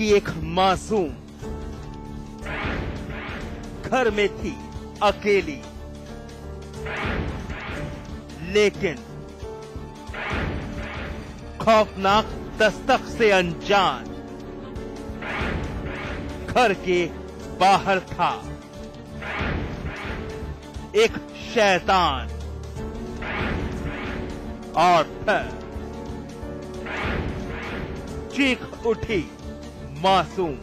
की एक मासूम घर में थी अकेली, लेकिन खौफनाक दस्तक से अनजान घर के बाहर था एक शैतान। और फिर चीख उठी मासूम।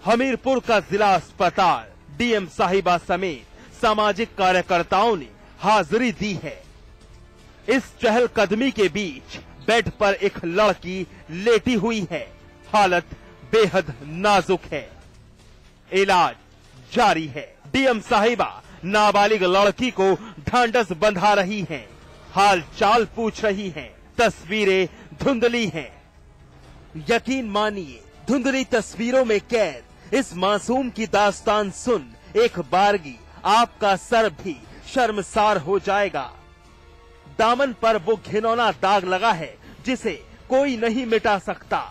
हमीरपुर का जिला अस्पताल डीएम साहिबा समेत सामाजिक कार्यकर्ताओं ने हाजिरी दी है। इस चहलकदमी के बीच बेड पर एक लड़की लेटी हुई है। हालत बेहद नाजुक है, इलाज जारी है। डीएम साहिबा नाबालिग लड़की को ढांढस बंधा रही हैं, हाल चाल पूछ रही हैं। तस्वीरें धुंधली हैं। यकीन मानिए, धुंधली तस्वीरों में कैद इस मासूम की दास्तान सुन एक बारगी आपका सर भी शर्मसार हो जाएगा। दामन पर वो घिनौना दाग लगा है जिसे कोई नहीं मिटा सकता।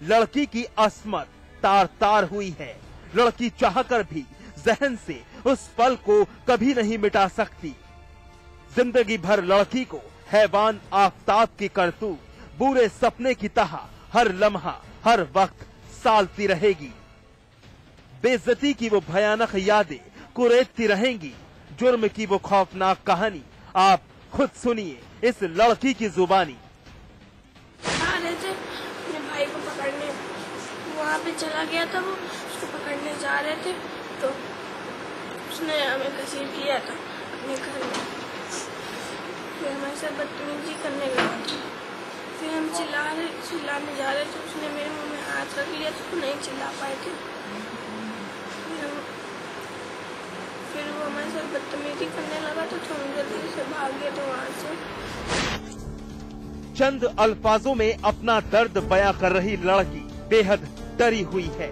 लड़की की अस्मत तार तार हुई है। लड़की चाहकर भी जहन से उस पल को कभी नहीं मिटा सकती। जिंदगी भर लड़की को हैवान आफताब की करतूत बुरे सपने की तरह हर लम्हा हर वक्त सालती रहेगी। बेइज्जती की वो भयानक यादें कुरेदती रहेंगी। जुर्म की वो खौफनाक कहानी आप खुद सुनिए इस लड़की की जुबानी। आ रहे थे अपने भाई को पकड़ने, वहाँ पे चला गया था। वो उसको पकड़ने जा रहे थे तो उसने हमें कसीर किया था अपने घर में। फिर हमारे साथ बदतमीजी करने लगा। फिर हम चिल्लाने जा रहे थे, उसने मेरे मुंह में हाथ रख लिया तो नहीं चिल्ला पाए थे। फिर वो हमारे साथ बदतमीजी करने लगा तो हम जल्दी से भाग गए तो वहाँ से। चंद अल्फाजों में अपना दर्द बयां कर रही लड़की बेहद डरी हुई है।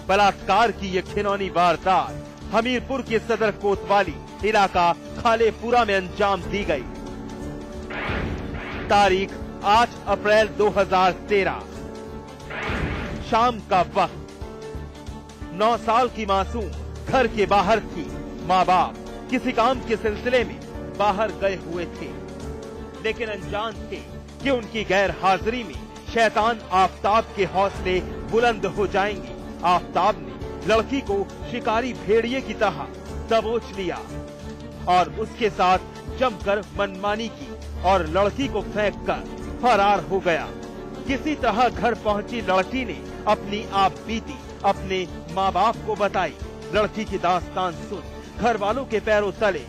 बलात्कार की यह घिनौनी वारदात हमीरपुर के सदर कोतवाली इलाका खालेपुरा में अंजाम दी गई। तारीख 8 अप्रैल 2013 शाम का वक्त। 9 साल की मासूम घर के बाहर थी। माँ बाप किसी काम के सिलसिले में बाहर गए हुए थे, लेकिन अनजान थे कि उनकी गैर हाजिरी में शैतान आफताब के हौसले बुलंद हो जाएंगे। आफताब ने लड़की को शिकारी भेड़िए की तरह दबोच लिया और उसके साथ जमकर मनमानी की और लड़की को फेंककर फरार हो गया। किसी तरह घर पहुंची लड़की ने अपनी आप बीती अपने माँ बाप को बताई। लड़की की दास्तान सुन घर वालों के पैरों तले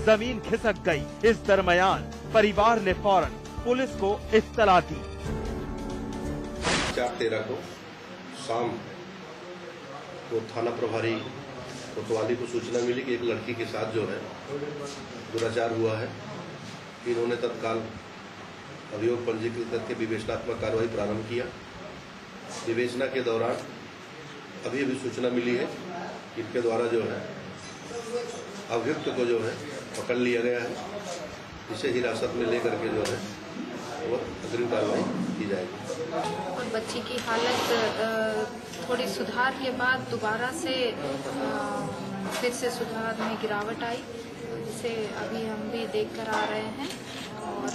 जमीन खिसक गई। इस दरमियान परिवार ने फौरन पुलिस को इत्तला दी। 4/13 को शाम को थाना प्रभारी कोतवाली को सूचना मिली कि एक लड़की के साथ जो है दुराचार हुआ है। इन्होंने तत्काल अभियोग पंजीकृत करके विवेचनात्मक कार्रवाई प्रारंभ किया। विवेचना के दौरान अभी सूचना मिली है कि इनके द्वारा जो है अभियुक्त को जो है पकड़ लिया गया है। इसे हिरासत में लेकर के जो है वो अग्रिम कार्रवाई की जाएगी। और बच्ची की हालत थोड़ी सुधार के बाद दोबारा से फिर से सुधार में गिरावट आई, जिसे अभी हम भी देख कर आ रहे हैं। और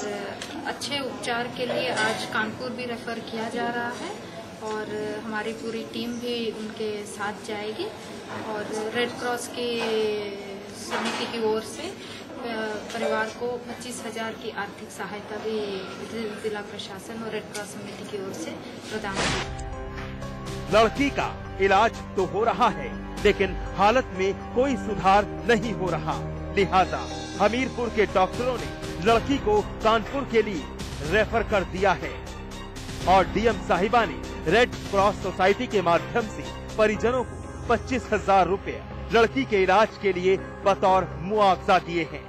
अच्छे उपचार के लिए आज कानपुर भी रेफर किया जा रहा है और हमारी पूरी टीम भी उनके साथ जाएगी। और रेड क्रॉस की समिति की ओर से परिवार को 25,000 की आर्थिक सहायता भी जिला प्रशासन और रेड क्रॉस समिति की ओर से प्रदान की। लड़की का इलाज तो हो रहा है, लेकिन हालत में कोई सुधार नहीं हो रहा। लिहाजा हमीरपुर के डॉक्टरों ने लड़की को कानपुर के लिए रेफर कर दिया है और डीएम साहिबा ने रेड क्रॉस सोसाइटी के माध्यम से परिजनों को 25,000 रुपए लड़की के इलाज के लिए बतौर मुआवजा दिए हैं।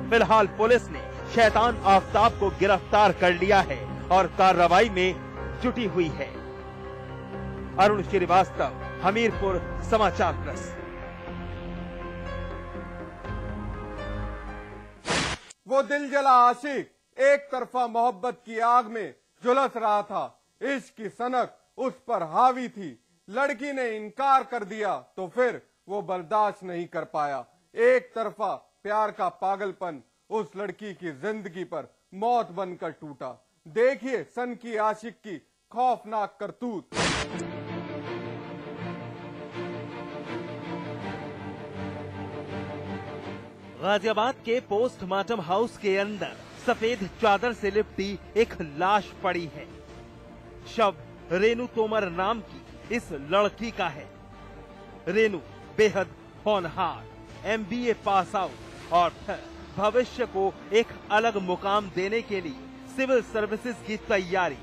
फिलहाल पुलिस ने शैतान आफताब को गिरफ्तार कर लिया है और कार्रवाई में जुटी हुई है। अरुण श्रीवास्तव, हमीरपुर समाचार प्लस। वो दिलजला आशिक एक तरफा मोहब्बत की आग में झुलस रहा था। इश्क की सनक उस पर हावी थी। लड़की ने इनकार कर दिया तो फिर वो बर्दाश्त नहीं कर पाया। एक तरफा प्यार का पागलपन उस लड़की की जिंदगी पर मौत बनकर टूटा। देखिए सन की आशिक की खौफनाक करतूत। गाजियाबाद के पोस्टमार्टम हाउस के अंदर सफेद चादर से लिपटी एक लाश पड़ी है। शव रेनू तोमर नाम की इस लड़की का है। रेनू बेहद होनहार, MBA पास आउट और फिर भविष्य को एक अलग मुकाम देने के लिए सिविल सर्विसेज की तैयारी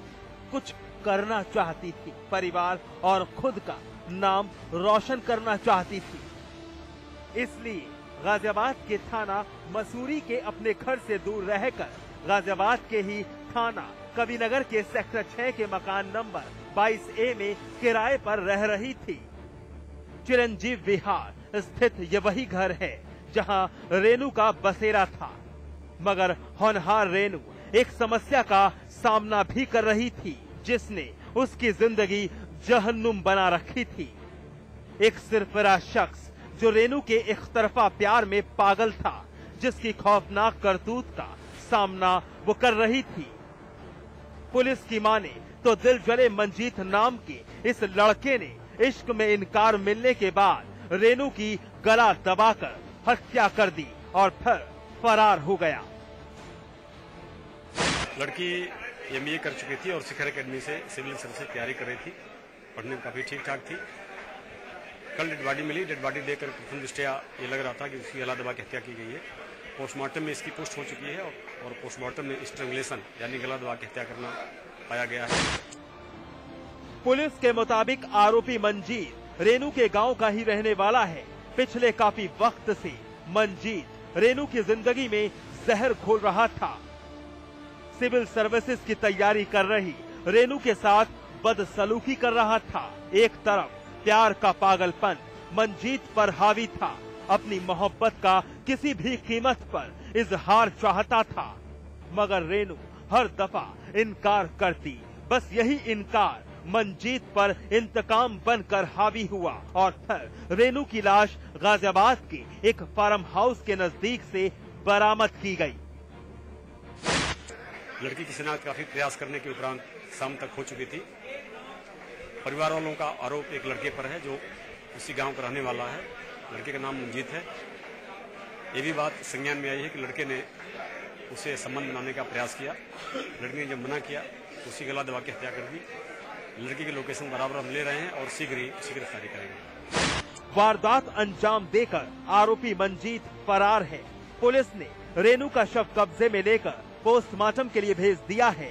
कुछ करना चाहती थी। परिवार और खुद का नाम रोशन करना चाहती थी। इसलिए गाजियाबाद के थाना मसूरी के अपने घर से दूर रहकर गाजियाबाद के ही थाना कविनगर के सेक्टर 6 के मकान नंबर 22A में किराए पर रह रही थी। चिरंजीव विहार स्थित ये वही घर है जहां रेनू का बसेरा था। मगर होनहार रेनू एक समस्या का सामना भी कर रही थी जिसने उसकी जिंदगी जहन्नुम बना रखी थी। एक सिरफिरा शख्स जो रेनू के एक तरफा प्यार में पागल था, जिसकी खौफनाक करतूत का सामना वो कर रही थी। पुलिस की माने तो दिल जले मंजीत नाम के इस लड़के ने इश्क में इनकार मिलने के बाद रेनू की गला दबाकर हत्या कर दी और फिर फरार हो गया। लड़की MBA कर चुकी थी और शिखर एकेडमी से सिविल सर्विस की तैयारी कर रही थी। पढ़ने में काफी ठीक ठाक थी। कल डेड बॉडी मिली। डेड बॉडी देखकर प्रथम दृष्टया ये लग रहा था कि उसकी गला दबा के हत्या की गई है। पोस्टमार्टम में इसकी पुष्टि हो चुकी है और पोस्टमार्टम में स्ट्रैंगुलेशन यानी गला दबा के हत्या करना पाया गया है। पुलिस के मुताबिक आरोपी मंजीत रेनू के गांव का ही रहने वाला है। पिछले काफी वक्त से मंजीत रेनू की जिंदगी में जहर घोल रहा था। सिविल सर्विसेज की तैयारी कर रही रेनू के साथ बदसलूकी कर रहा था। एक तरफ प्यार का पागलपन मंजीत पर हावी था। अपनी मोहब्बत का किसी भी कीमत पर इजहार चाहता था, मगर रेनू हर दफा इनकार करती। बस यही इनकार मंजीत पर इंतकाम बनकर हावी हुआ और फिर रेनू की लाश गाजियाबाद के एक फार्म हाउस के नजदीक से बरामद की गई। लड़की की शिनाख्त काफी प्रयास करने के उपरांत शाम तक हो चुकी थी। परिवार वालों का आरोप एक लड़के पर है जो उसी गांव का रहने वाला है। लड़के का नाम मंजीत है। ये भी बात संज्ञान में आई है कि लड़के ने उसे संबंध बनाने का प्रयास किया। लड़के ने जब मना किया तो उसी गला दबा के हत्या कर दी। लड़के की लोकेशन बराबर हम ले रहे हैं और शीघ्र ही उसकी गिरफ्तारी करेंगे। वारदात अंजाम देकर आरोपी मंजीत फरार है। पुलिस ने रेनू का शव कब्जे में लेकर पोस्टमार्टम के लिए भेज दिया है।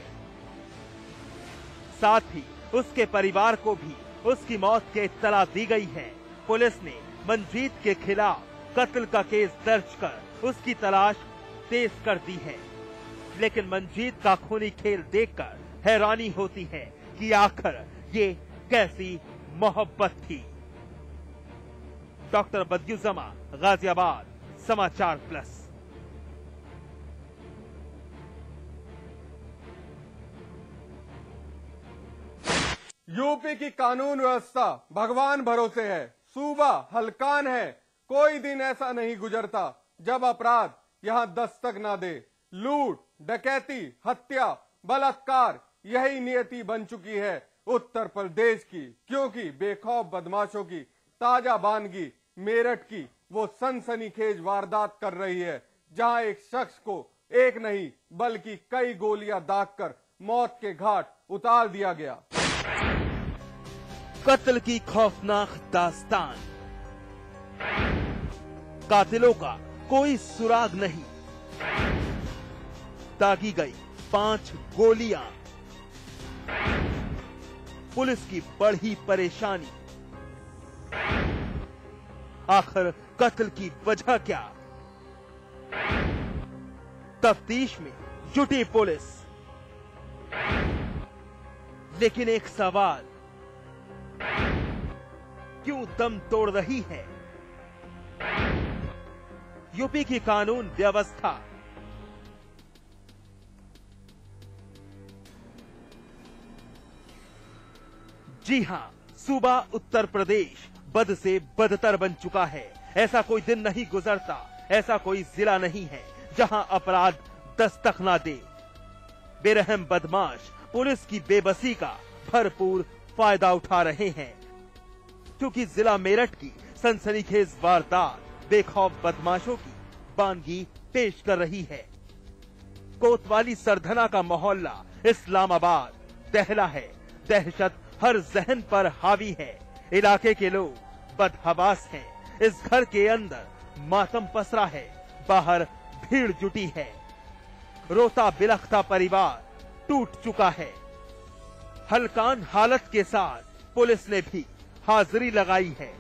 साथ ही उसके परिवार को भी उसकी मौत की इत्तला दी गई है। पुलिस ने मंजीत के खिलाफ कत्ल का केस दर्ज कर उसकी तलाश तेज कर दी है। लेकिन मंजीत का खूनी खेल देखकर हैरानी होती है कि आखिर ये कैसी मोहब्बत थी। डॉक्टर बदियुज्जमा, गाजियाबाद, समाचार प्लस। यूपी की कानून व्यवस्था भगवान भरोसे है। सूबा हलकान है। कोई दिन ऐसा नहीं गुजरता जब अपराध यहां दस्तक ना दे। लूट, डकैती, हत्या, बलात्कार यही नियति बन चुकी है उत्तर प्रदेश की। क्योंकि बेखौफ बदमाशों की ताजा बानगी मेरठ की वो सनसनीखेज वारदात कर रही है, जहां एक शख्स को एक नहीं बल्कि कई गोलियां दागकर मौत के घाट उतार दिया गया। कत्ल की खौफनाक दास्तान। कातिलों का कोई सुराग नहीं। दागी गई 5 गोलियां। पुलिस की बढ़ी परेशानी। आखिर कत्ल की वजह क्या? तफ्तीश में जुटी पुलिस। लेकिन एक सवाल, क्यों दम तोड़ रही है? यूपी की कानून व्यवस्था जी हां, सूबा उत्तर प्रदेश बद से बदतर बन चुका है। ऐसा कोई दिन नहीं गुजरता, ऐसा कोई जिला नहीं है जहां अपराध दस्तक ना दे। बेरहम बदमाश पुलिस की बेबसी का भरपूर फायदा उठा रहे हैं, क्योंकि जिला मेरठ की सनसनीखेज वारदात बेखौफ बदमाशों की बानगी पेश कर रही है। कोतवाली सरधना का मोहल्ला इस्लामाबाद दहला है, दहशत हर जहन पर हावी है। इलाके के लोग बदहवास हैं। इस घर के अंदर मातम पसरा है, बाहर भीड़ जुटी है। रोता बिलखता परिवार टूट चुका है। हलकान हालत के साथ पुलिस ने भी हाजिरी लगाई है।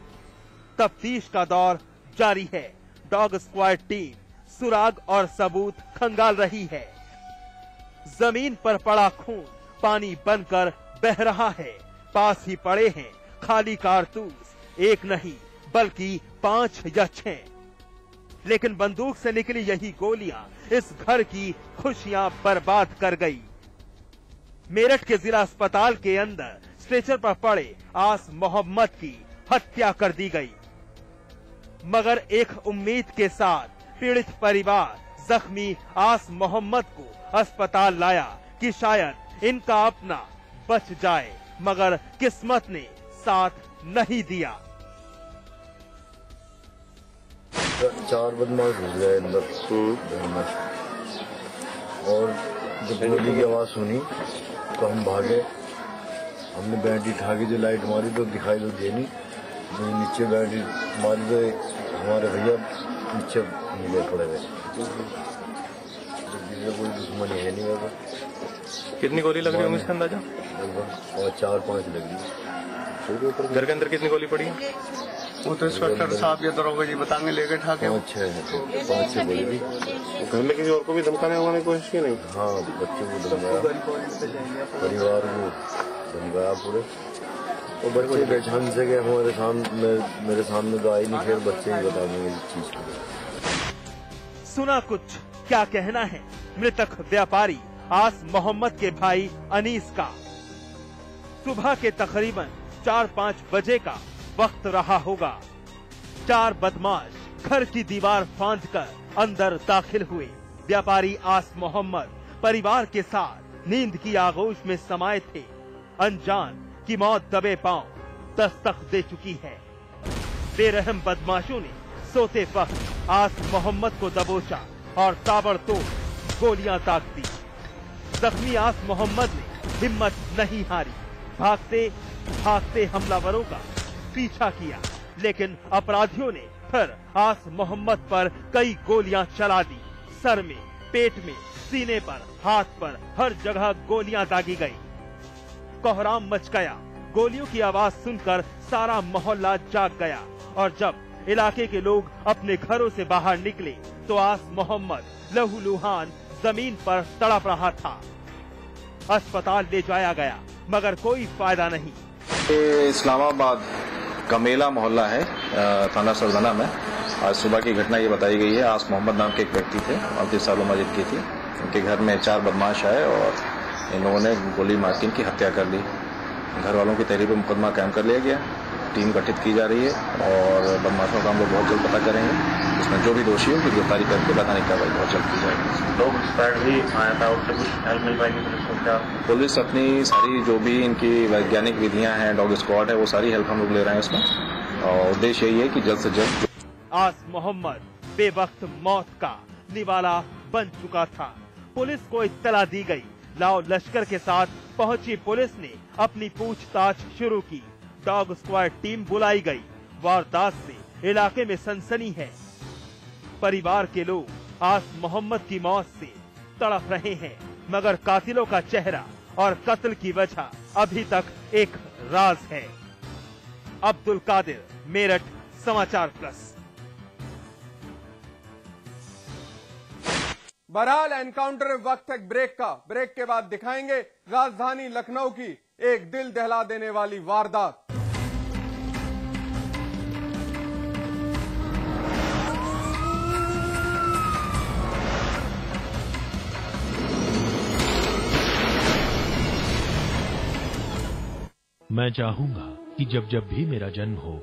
तफ्तीश का दौर जारी है। डॉग स्क्वाड टीम सुराग और सबूत खंगाल रही है। जमीन पर पड़ा खून पानी बनकर बह रहा है। पास ही पड़े हैं खाली कारतूस, एक नहीं बल्कि 5 या 6। लेकिन बंदूक से निकली यही गोलियां इस घर की खुशियां बर्बाद कर गई। मेरठ के जिला अस्पताल के अंदर स्ट्रेचर पर पड़े आस मोहम्मद की हत्या कर दी गई, मगर एक उम्मीद के साथ पीड़ित परिवार जख्मी आस मोहम्मद को अस्पताल लाया कि शायद इनका अपना बच जाए, मगर किस्मत ने साथ नहीं दिया। 4 बदमाश घुस गए अंदर और जब गोली की आवाज सुनी तो हम भागे। हमने बैटरी उठा के जो लाइट मारी तो दिखाई तो दे नहीं, नीचे बैटरी मारी तो हमारे भैया नीचे मिले पड़े गए। कोई दुश्मनी है नहीं वैसा। कितनी गोली लग रही है इसका अंदाजा? लगभग 4-5 लगी। घर के अंदर कितनी गोली पड़ी है? वो तो इंस्पेक्टर साहब या दरोगा जी बताएंगे, लेके ठाके 5-6 गोली थी। घर में किसी और को भी धमकाने वमकाने की कोशिश की नहीं? हाँ, बच्चों को धमकाया, परिवार को धमकाया पूरे। वो बच्चे पहचान से गए हमारे सामने, मेरे सामने तो आई नहीं, फिर बच्चे ही बता देंगे इस चीज को। सुना कुछ क्या कहना है मृतक व्यापारी आस मोहम्मद के भाई अनीस का। सुबह के तकरीबन 4-5 बजे का वक्त रहा होगा। 4 बदमाश घर की दीवार फांदकर अंदर दाखिल हुए। व्यापारी आस मोहम्मद परिवार के साथ नींद की आगोश में समाये थे। अनजान की मौत दबे पांव दस्तक दे चुकी है। बेरहम बदमाशों ने सोते वक्त आस मोहम्मद को दबोचा और ताबड़तोड़ गोलियां दाग दी। जख्मी आस मोहम्मद ने हिम्मत नहीं हारी, भागते भागते हमलावरों का पीछा किया, लेकिन अपराधियों ने फिर आस मोहम्मद पर कई गोलियां चला दी। सर में, पेट में, सीने पर, हाथ पर, हर जगह गोलियां दागी गई। कोहराम मच गया। गोलियों की आवाज सुनकर सारा मोहल्ला जाग गया और जब इलाके के लोग अपने घरों से बाहर निकले तो आस मोहम्मद लहूलुहान जमीन पर तड़प रहा था। अस्पताल ले जाया गया मगर कोई फायदा नहीं। इस्लामाबाद का मेला मोहल्ला है थाना सरधना में। आज सुबह की घटना ये बताई गई है। आस मोहम्मद नाम के एक व्यक्ति थे, 38 सालों मस्जिद की थी। उनके घर में 4 बदमाश आए और इन लोगों ने गोली मार के इनकी हत्या कर ली। घर वालों की तहरीर पर मुकदमा कायम कर लिया गया। टीम गठित की जा रही है और बदमाशों का हम लोग बहुत जल्द पता करेंगे। इसमें जो भी दोषी है उनकी गिरफ्तारी करके बताने की कार्रवाई बहुत जल्द की जाएगी। डॉग स्क्वाड भी आया था, उससे कुछ हेल्प मिल पाएगी पुलिस को क्या? पुलिस अपनी सारी जो भी इनकी वैज्ञानिक विधियां हैं, डॉग स्क्वाड है, वो सारी हेल्प हम लोग ले रहे हैं इसमें। और उद्देश्य यही है कि जल्द से जल्द। आस मोहम्मद बेवक्त मौत का निवाला बन चुका था। पुलिस को इत्तला दी गई। लाओ लश्कर के साथ पहुंची पुलिस ने अपनी पूछताछ शुरू की। डॉग स्क्वाड टीम बुलाई गई। वारदात से इलाके में सनसनी है। परिवार के लोग आस मोहम्मद की मौत से तड़प रहे हैं, मगर कातिलों का चेहरा और कत्ल की वजह अभी तक एक राज है। अब्दुल कादिर, मेरठ, समाचार प्लस। बहरहाल एनकाउंटर वक्त एक ब्रेक का। ब्रेक के बाद दिखाएंगे राजधानी लखनऊ की एक दिल दहला देने वाली वारदात। मैं चाहूंगा कि जब जब भी मेरा जन्म हो